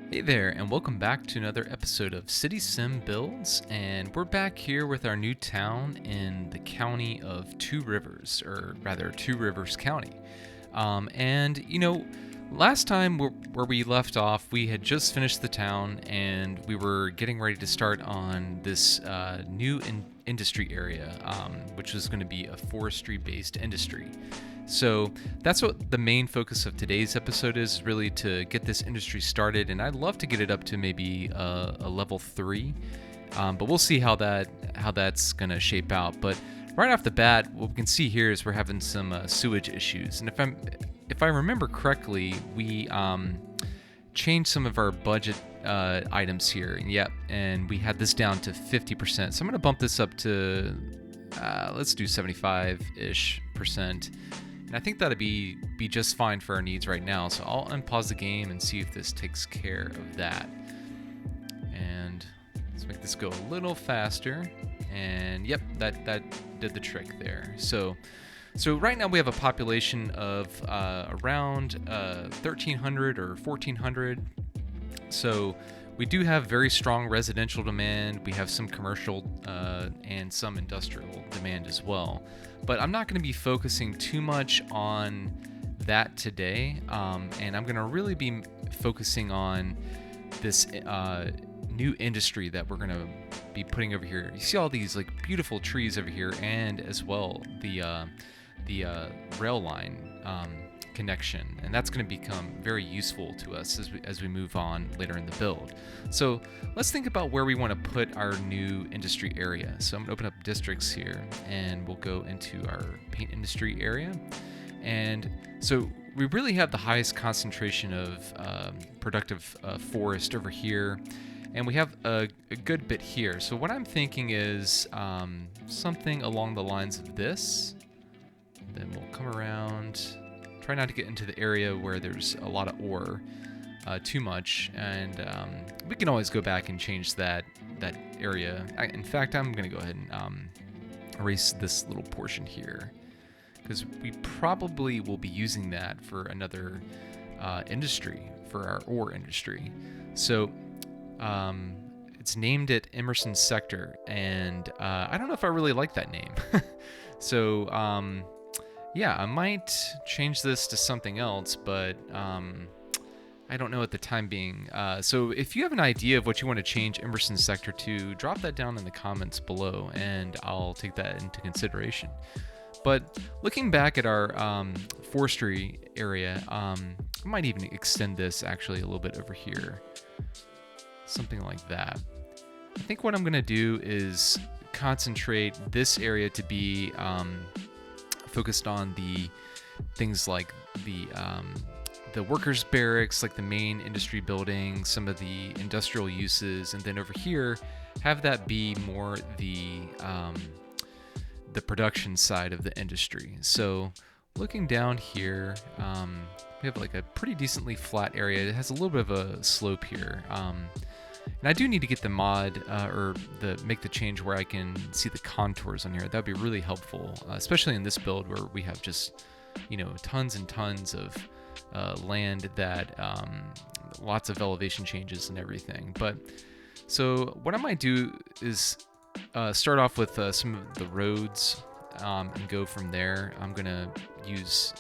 Hey there, and welcome back to another episode of City Sim Builds. And we're back here with our new town in the county of Two Rivers, or rather, Two Rivers County. Last time where we left off, we had just finished the town and we were getting ready to start on this new industry area, which was going to be a forestry based industry. So that's what the main focus of today's episode is, really to get this industry started, and I'd love to get it up to maybe a level 3, but we'll see how that's gonna shape out. But right off the bat, what we can see here is we're having some sewage issues, and if I remember correctly, we changed some of our budget items here, and we had this down to 50%. So I'm gonna bump this up to let's do 75-ish%. And I think that'd be just fine for our needs right now. So I'll unpause the game and see if this takes care of that. And let's make this go a little faster. And yep, that did the trick there. So right now we have a population of around 1,300 or 1,400. So we do have very strong residential demand. We have some commercial and some industrial demand as well. But I'm not going to be focusing too much on that today. And I'm going to really be focusing on this new industry that we're going to be putting over here. You see all these like beautiful trees over here, and as well the rail line connection, and that's going to become very useful to us as we move on later in the build. So let's think about where we want to put our new industry area. So I'm going to open up districts here, and we'll go into our paint industry area. And so we really have the highest concentration of productive forest over here, and we have a good bit here. So what I'm thinking is something along the lines of this. Then we'll come around. Try not to get into the area where there's a lot of ore too much, and we can always go back and change that area. In fact, I'm going to go ahead and erase this little portion here, because we probably will be using that for another industry, for our ore industry. So it's named it Emerson Sector, and I don't know if I really like that name. So yeah, I might change this to something else, but I don't know at the time being. So if you have an idea of what you want to change Emerson Sector to, drop that down in the comments below, and I'll take that into consideration. But looking back at our forestry area, I might even extend this actually a little bit over here. Something like that. I think what I'm going to do is concentrate this area to be focused on the things like the workers' barracks, like the main industry building, some of the industrial uses, and then over here have that be more the production side of the industry. So looking down here, we have like a pretty decently flat area. It has a little bit of a slope here. And I do need to get the mod make the change where I can see the contours on here. That'd be really helpful, especially in this build where we have just, tons and tons of land that lots of elevation changes and everything. But so what I might do is start off with some of the roads and go from there. I'm gonna use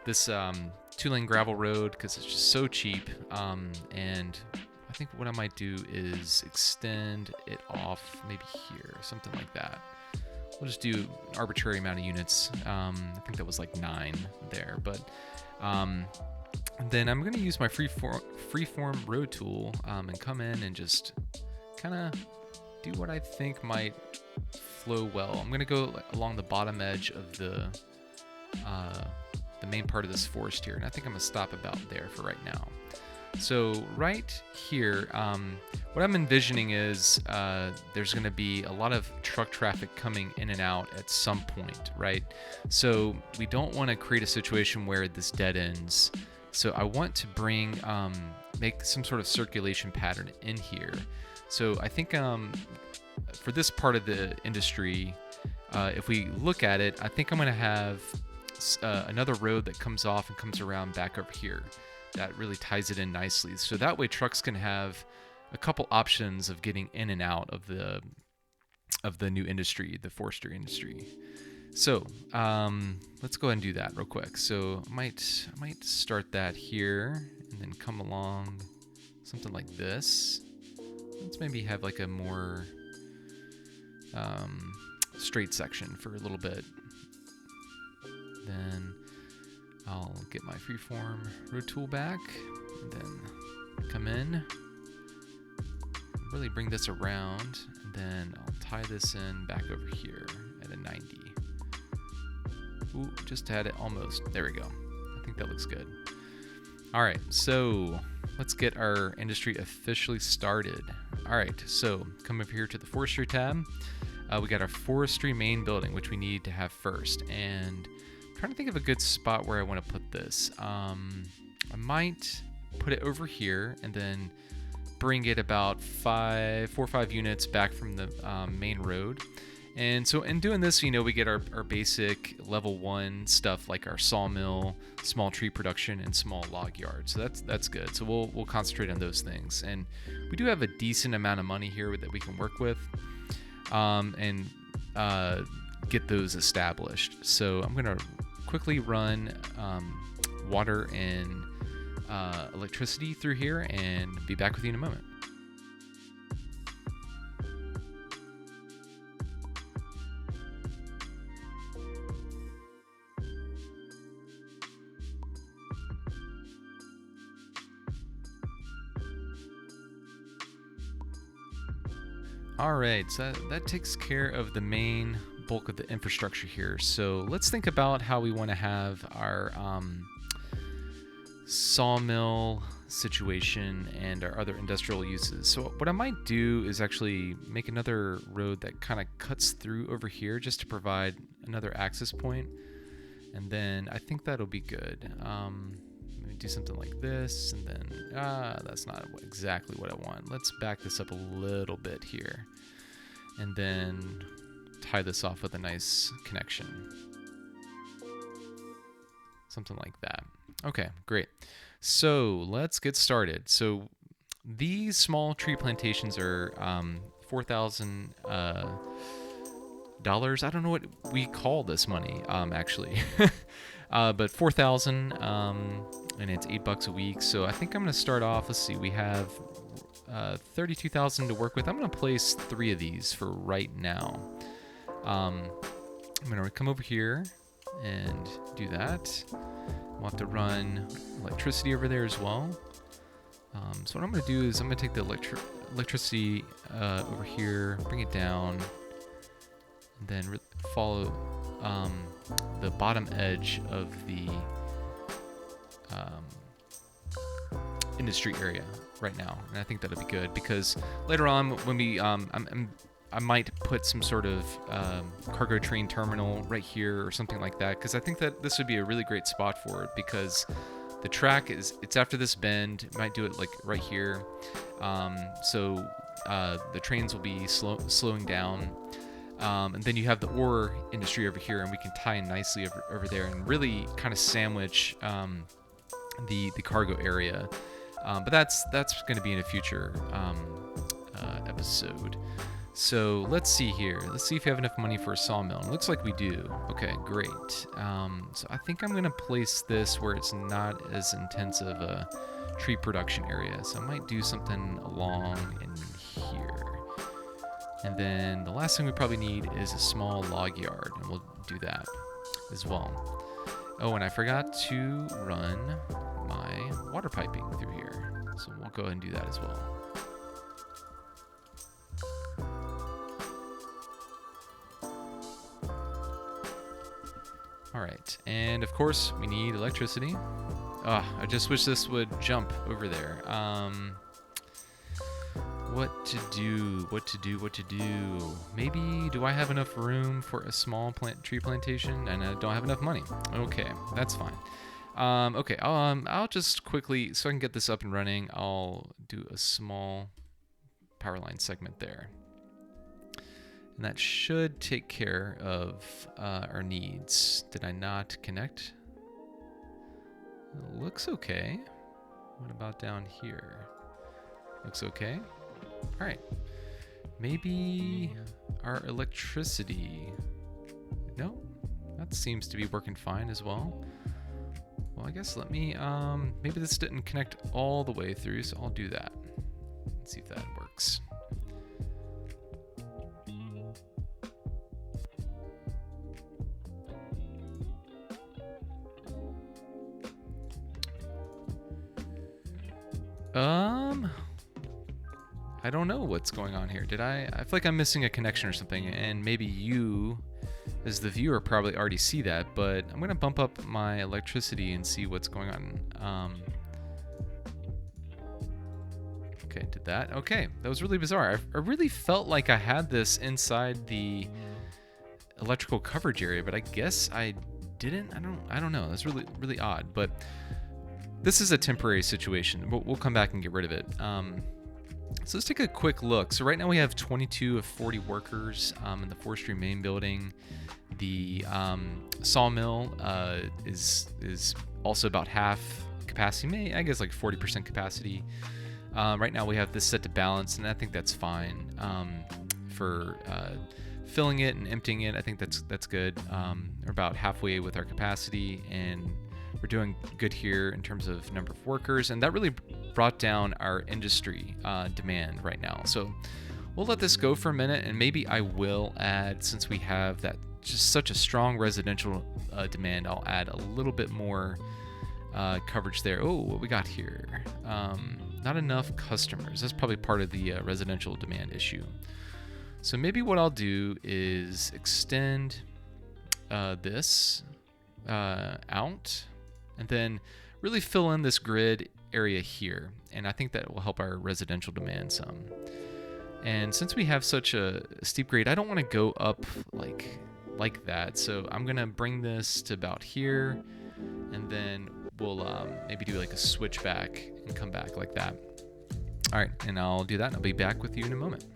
this 2-lane gravel road because it's just so cheap, and I think what I might do is extend it off maybe here, something like that. We'll just do an arbitrary amount of units. I think that was like 9 there, but then I'm going to use my freeform road tool and come in and just kind of do what I think might flow well. I'm going to go along the bottom edge of the main part of this forest here, and I think I'm going to stop about there for right now. So right here, what I'm envisioning is there's going to be a lot of truck traffic coming in and out at some point, right? So we don't want to create a situation where this dead ends. So I want to make some sort of circulation pattern in here. So I think for this part of the industry, if we look at it, I think I'm going to have another road that comes off and comes around back over here. that really ties it in nicely. So that way trucks can have a couple options of getting in and out of the new industry, the forestry industry. So let's go ahead and do that real quick. So I might start that here and then come along something like this. Let's maybe have like a more straight section for a little bit. Then I'll get my freeform road tool back and then come in, really bring this around, and then I'll tie this in back over here at a 90. Ooh, just had it almost. There we go. I think that looks good. All right, so let's get our industry officially started. All right, so come over here to the forestry tab. We got our forestry main building, which we need to have first. And I'm trying to think of a good spot where I want to put this. I might put it over here and then bring it about 4 or 5 units back from the main road. And so in doing this, we get our basic level 1 stuff like our sawmill, small tree production, and small log yard. So that's good. So we'll concentrate on those things. And we do have a decent amount of money here that we can work with and get those established. So I'm going to quickly run water and electricity through here and be back with you in a moment. All right, so that takes care of the main bulk of the infrastructure here. So let's think about how we want to have our sawmill situation and our other industrial uses. So what I might do is actually make another road that kind of cuts through over here just to provide another access point. And then I think that'll be good. Maybe do something like this, and then that's not exactly what I want. Let's back this up a little bit here, and then tie this off with a nice connection. Something like that. Okay, great. So let's get started. So these small tree plantations are $4,000. I don't know what we call this money, actually. But 4,000, and it's $8 a week. So I think I'm going to start off. Let's see, we have 32,000 to work with. I'm going to place 3 of these for right now. I'm going to come over here and do that. We'll have to run electricity over there as well. So what I'm going to do is I'm going to take the electricity over here, bring it down, and then follow the bottom edge of the industry area right now, and I think that'll be good because later on when we I might put some sort of cargo train terminal right here or something like that, because I think that this would be a really great spot for it, because the track it's after this bend. Might do it like right here, so the trains will be slowing down. And then you have the ore industry over here, and we can tie in nicely over there and really kind of sandwich the cargo area. But that's going to be in a future episode. So let's see here. Let's see if we have enough money for a sawmill. It looks like we do. Okay, great. So I think I'm going to place this where it's not as intensive a tree production area. So I might do something along in here. And then the last thing we probably need is a small log yard, and we'll do that as well. Oh, and I forgot to run my water piping through here. So we'll go ahead and do that as well. All right, and of course we need electricity. I just wish this would jump over there. What to do? Maybe, do I have enough room for a small tree plantation? And I don't have enough money. Okay, that's fine. Okay, I'll just quickly, so I can get this up and running, I'll do a small power line segment there. And that should take care of our needs. Did I not connect? It looks okay. What about down here? Looks okay. All right. Maybe our electricity. No, that seems to be working fine as well. Well, I guess let me, maybe this didn't connect all the way through, so I'll do that. Let's see if that works. I don't know what's going on here. I feel like I'm missing a connection or something, and maybe you, as the viewer, probably already see that, but I'm gonna bump up my electricity and see what's going on. Okay, did that. Okay, that was really bizarre. I really felt like I had this inside the electrical coverage area, but I guess I didn't. I don't know. That's really odd, but this is a temporary situation. We'll come back and get rid of it. So let's take a quick look. So right now we have 22 of 40 workers in the forestry main building. The sawmill is also about half capacity, I guess like 40% capacity. Right now we have this set to balance, and I think that's fine for filling it and emptying it. I think that's good. We're about halfway with our capacity, and we're doing good here in terms of number of workers, and that really brought down our industry demand right now. So we'll let this go for a minute, and maybe I will add, since we have that just such a strong residential demand, I'll add a little bit more coverage there. Oh, what we got here? Not enough customers. That's probably part of the residential demand issue. So maybe what I'll do is extend this out, and then really fill in this grid area here, and I think that will help our residential demand some. And since we have such a steep grade, I don't want to go up like that, so I'm gonna bring this to about here, and then we'll maybe do like a switch back and come back like that. All right, and I'll do that, and I'll be back with you in a moment.